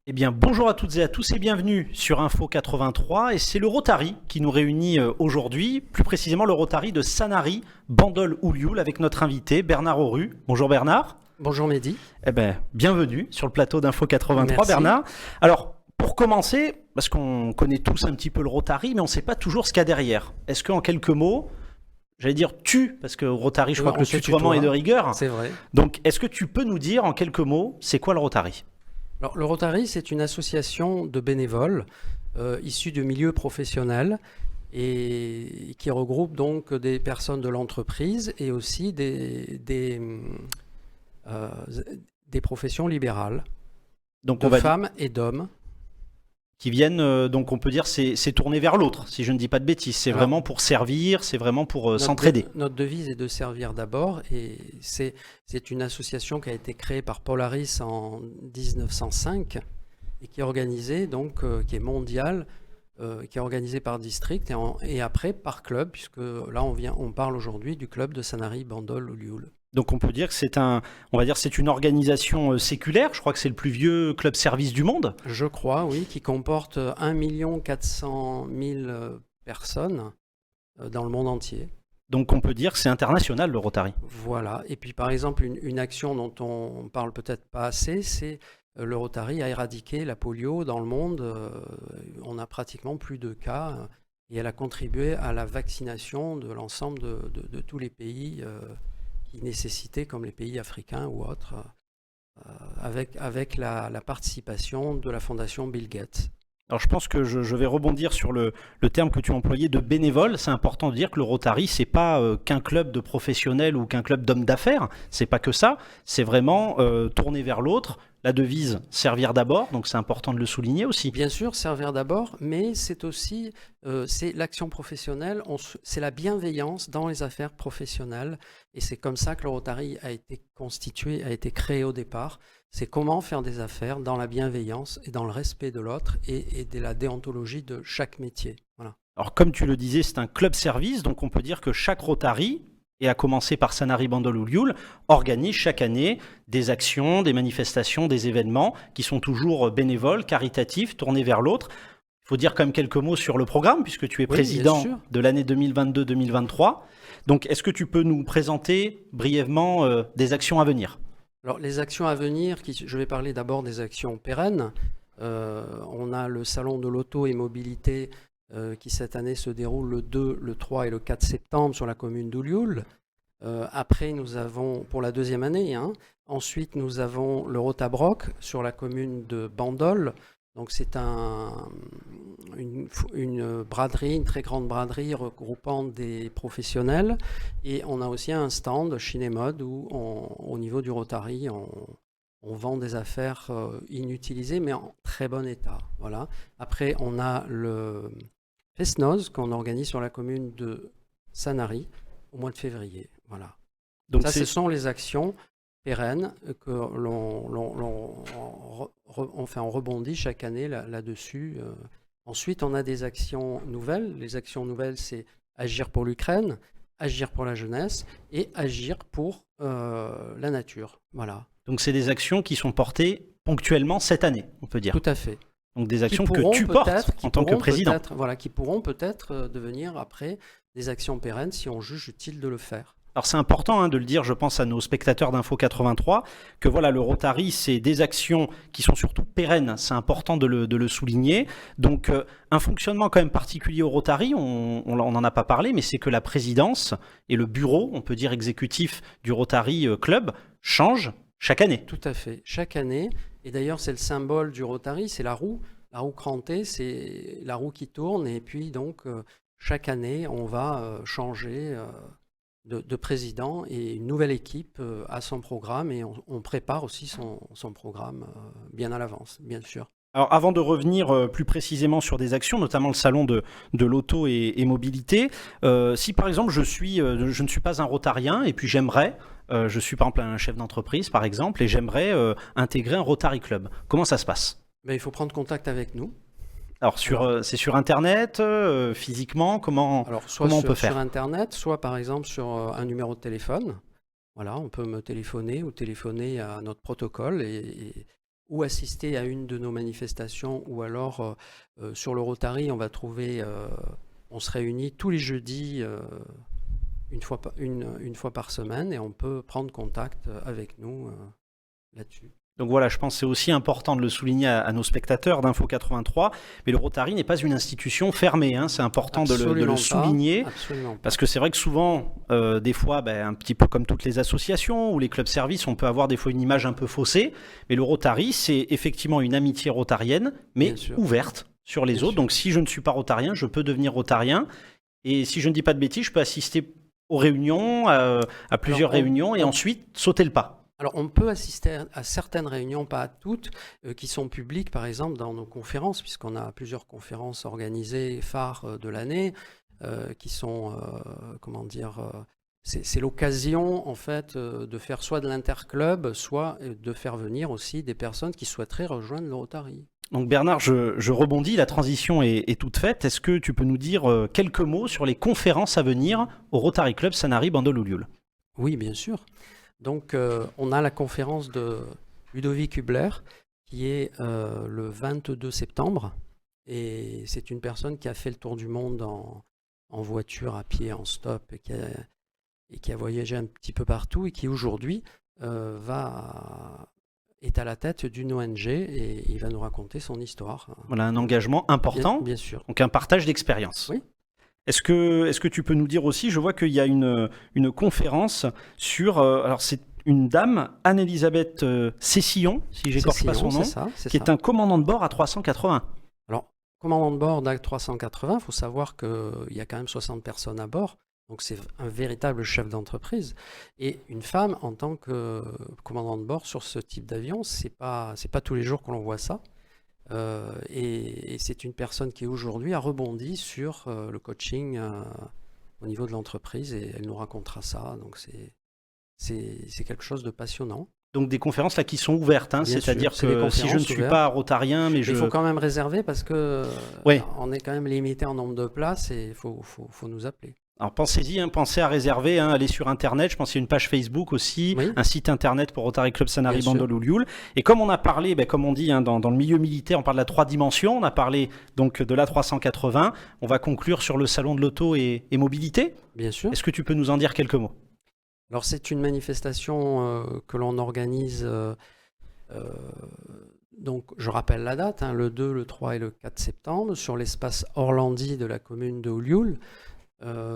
Eh bien, bonjour à toutes et à tous et bienvenue sur Info 83. Et c'est le Rotary qui nous réunit aujourd'hui, plus précisément le Rotary de Sanary, Bandol Oulioul, avec notre invité Bernard Auru. Bonjour Bernard. Bonjour Mehdi. Eh bien, bienvenue sur le plateau d'Info 83, Merci. Bernard. Alors, pour commencer, parce qu'on connaît tous un petit peu le Rotary, mais on ne sait pas toujours ce qu'il y a derrière. Est-ce qu'en quelques mots, j'allais dire tu, parce que au Rotary, je crois que On le se tutoiement est de tutoie, rigueur. c'est vrai. Donc, est-ce que tu peux nous dire en quelques mots, c'est quoi le Rotary? Alors, le Rotary, c'est une association de bénévoles issus du milieu professionnel et qui regroupe donc des personnes de l'entreprise et aussi euh, des professions libérales, Donc, de on va dire femmes et d'hommes. qui viennent, donc on peut dire c'est tourné vers l'autre, si je ne dis pas de bêtises. C'est Alors, vraiment pour servir, c'est vraiment pour Notre, s'entraider. notre devise est de servir d'abord et c'est une association qui a été créée par Paul Harris en 1905 et qui est organisée, donc, qui est mondiale, qui est organisée par district et après par club, puisque là on parle aujourd'hui du club de Sanary Bandol Oulioul. Donc on peut dire que on va dire c'est une organisation séculaire. Je crois que c'est le plus vieux club service du monde. Je crois, oui, qui comporte 1 400 000 personnes dans le monde entier. Donc on peut dire que c'est international le Rotary. Voilà. Et puis par exemple, une action dont on parle peut-être pas assez, c'est le Rotary a éradiqué la polio dans le monde. On a pratiquement plus de cas et elle a contribué à la vaccination de l'ensemble de tous les pays qui nécessitaient, comme les pays africains ou autres, avec la participation de la fondation Bill Gates. Alors je pense que je vais rebondir sur le terme que tu as employé de bénévole. C'est important de dire que le Rotary, c'est pas qu'un club de professionnels ou qu'un club d'hommes d'affaires. C'est pas que ça. C'est vraiment tourner vers l'autre. La devise servir d'abord. Donc c'est important de le souligner aussi. Bien sûr, servir d'abord, mais c'est aussi c'est l'action professionnelle, c'est la bienveillance dans les affaires professionnelles. Et c'est comme ça que le Rotary a été constitué, a été créé au départ. C'est comment faire des affaires dans la bienveillance et dans le respect de l'autre et de la déontologie de chaque métier. Voilà. Alors comme tu le disais, c'est un club service. Donc on peut dire que chaque Rotary, et à commencer par Sanary Bandol Oulioul, organise chaque année des actions, des manifestations, des événements qui sont toujours bénévoles, caritatifs, tournés vers l'autre. Il faut dire quand même quelques mots sur le programme, puisque tu es Oui, bien président sûr. de l'année 2022-2023. Donc, est-ce que tu peux nous présenter brièvement des actions à venir? Alors, les actions à venir, je vais parler d'abord des actions pérennes. On a le salon de l'auto et mobilité qui cette année se déroule le 2, le 3 et le 4 septembre sur la commune d'Oulioul. Après, nous avons, pour la deuxième année, hein, ensuite nous avons le Rotabroc sur la commune de Bandol. Donc c'est une braderie, une très grande braderie regroupant des professionnels. Et on a aussi un stand Chinémode où au niveau du Rotary, on vend des affaires inutilisées mais en très bon état. Voilà. Après, on a le Fest-Noz qu'on organise sur la commune de Sanary au mois de février. Voilà. Donc, Ça, ce c'est sont les actions pérennes que on rebondit chaque année là-dessus. Ensuite, on a des actions nouvelles. Les actions nouvelles, c'est agir pour l'Ukraine, agir pour la jeunesse et agir pour la nature. Voilà, donc c'est des actions qui sont portées ponctuellement cette année, on peut dire. tout à fait. Donc des Qui actions que pourront tu portes peut-être, en tant que président. voilà, qui pourront peut-être devenir après des actions pérennes si on juge utile de le faire. Alors c'est important de le dire, je pense à nos spectateurs d'Info 83, que voilà, le Rotary, c'est des actions qui sont surtout pérennes, c'est important de le souligner. Donc un fonctionnement quand même particulier au Rotary, on n'en a pas parlé, mais c'est que la présidence et le bureau, on peut dire exécutif du Rotary Club, changent chaque année. Tout à fait, chaque année. Et d'ailleurs, c'est le symbole du Rotary, c'est la roue. La roue crantée, c'est la roue qui tourne. Et puis, donc, chaque année, on va changer de président et une nouvelle équipe a son programme. Et on prépare aussi son programme bien à l'avance, bien sûr. Alors avant de revenir plus précisément sur des actions, notamment le salon de l'auto et mobilité, si par exemple je ne suis pas un rotarien et puis j'aimerais, je suis par exemple un chef d'entreprise par exemple, et j'aimerais intégrer un Rotary Club, comment ça se passe? Mais il faut prendre contact avec nous. Alors Alors, c'est sur Internet, physiquement, alors soit comment on peut sur faire? Internet, soit par exemple sur un numéro de téléphone. Voilà, on peut me téléphoner ou téléphoner à notre protocole ou assister à une de nos manifestations, ou alors sur le Rotary, on va trouver, on se réunit tous les jeudis une fois par semaine et on peut prendre contact avec nous là-dessus. Donc voilà, je pense que c'est aussi important de le souligner à nos spectateurs d'Info 83, mais le Rotary n'est pas une institution fermée, hein, c'est important de le souligner, parce que c'est vrai que souvent, des fois, un petit peu comme toutes les associations ou les clubs services, on peut avoir des fois une image un peu faussée, mais le Rotary, c'est effectivement une amitié rotarienne, mais ouverte sur les autres. Donc si je ne suis pas rotarien, je peux devenir rotarien, et si je ne dis pas de bêtises, je peux assister aux réunions, à plusieurs réunions, et ensuite sauter le pas. Alors, on peut assister à certaines réunions, pas à toutes, qui sont publiques, par exemple, dans nos conférences, puisqu'on a plusieurs conférences organisées phares de l'année, qui sont, c'est l'occasion, en fait, de faire soit de l'interclub, soit de faire venir aussi des personnes qui souhaiteraient rejoindre le Rotary. Donc Bernard, je rebondis, la transition est toute faite. Est-ce que tu peux nous dire quelques mots sur les conférences à venir au Rotary Club Sanary Bandol Oulioul? Oui, bien sûr. Donc, on a la conférence de Ludovic Hubler qui est le 22 septembre. Et c'est une personne qui a fait le tour du monde en voiture, à pied, en stop, et qui a voyagé un petit peu partout et qui aujourd'hui est à la tête d'une ONG et il va nous raconter son histoire. Voilà, un engagement important, bien sûr. Donc un partage d'expérience. Oui. Est-ce que tu peux nous dire aussi, je vois qu'il y a une conférence sur, alors c'est une dame, Anne-Elisabeth Cessillon, si j'écorche pas son nom, qui est un commandant de bord à 380. Alors, commandant de bord d'A 380, il faut savoir qu'il y a quand même 60 personnes à bord, donc c'est un véritable chef d'entreprise. Et une femme en tant que commandant de bord sur ce type d'avion, c'est pas tous les jours que l'on voit ça. Et c'est une personne qui aujourd'hui a rebondi sur le coaching au niveau de l'entreprise et elle nous racontera ça. Donc c'est quelque chose de passionnant. Donc des conférences là qui sont ouvertes, hein, c'est-à-dire que si je ne suis pas rotarien, mais il faut quand même réserver parce que on est quand même limité en nombre de places et il faut nous appeler. Alors pensez-y, hein, pensez à réserver, hein, allez sur Internet, je pense qu'il y a une page Facebook aussi, un site Internet pour Rotary Club Sanary Bandol Oulioul. Et comme on a parlé, comme on dit, hein, dans le milieu militaire, on parle de la 3 dimensions, on a parlé donc de l'A380, on va conclure sur le salon de l'auto et mobilité. Bien sûr. Est-ce que tu peux nous en dire quelques mots? Alors c'est une manifestation que l'on organise, donc je rappelle la date, hein, le 2, le 3 et le 4 septembre, sur l'espace Orlandi de la commune de Oulioul.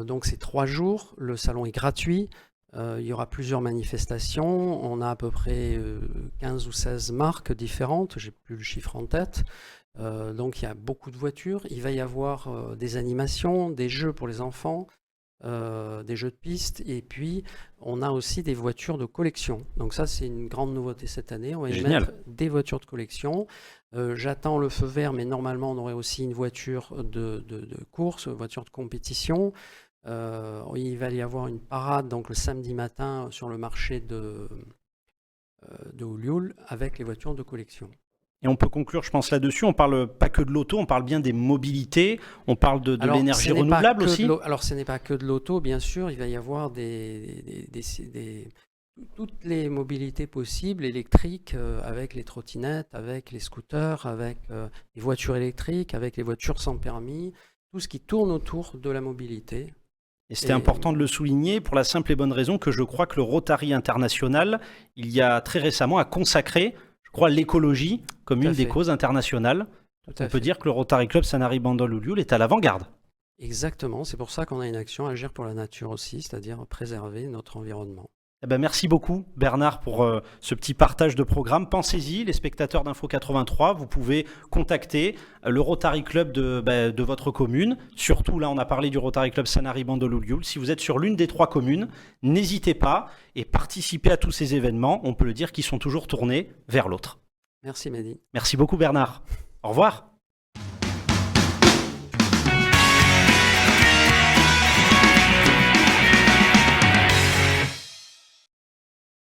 Donc c'est 3 jours, le salon est gratuit, il y aura plusieurs manifestations, on a à peu près 15 ou 16 marques différentes, j'ai plus le chiffre en tête, donc il y a beaucoup de voitures, il va y avoir des animations, des jeux pour les enfants, des jeux de piste, et puis on a aussi des voitures de collection. Donc ça c'est une grande nouveauté cette année, on va y mettre des voitures de collection. J'attends le feu vert, mais normalement on aurait aussi une voiture de course, une voiture de compétition. Il va y avoir une parade donc le samedi matin sur le marché de Oulioul avec les voitures de collection. Et on peut conclure, je pense, là-dessus. On parle pas que de l'auto, on parle bien des mobilités, on parle de l'énergie renouvelable aussi. Alors, ce n'est pas que de l'auto, bien sûr. Il va y avoir toutes les mobilités possibles, électriques, avec les trottinettes, avec les scooters, avec les voitures électriques, avec les voitures sans permis, tout ce qui tourne autour de la mobilité. Et c'était important de le souligner pour la simple et bonne raison que je crois que le Rotary International, il y a très récemment, a consacré l'écologie comme une des causes internationales. On peut dire que le Rotary Club Sanary Bandol Oulioul est à l'avant-garde. Exactement, c'est pour ça qu'on a une action Agir pour la nature aussi, c'est-à-dire préserver notre environnement. Merci beaucoup Bernard pour ce petit partage de programme. Pensez-y, les spectateurs d'Info 83, vous pouvez contacter le Rotary Club de votre commune. Surtout là, on a parlé du Rotary Club Sanary Bandol Oulioul. Si vous êtes sur l'une des 3 communes, n'hésitez pas et participez à tous ces événements. On peut le dire qu'ils sont toujours tournés vers l'autre. Merci Mehdi. Merci beaucoup Bernard. Au revoir.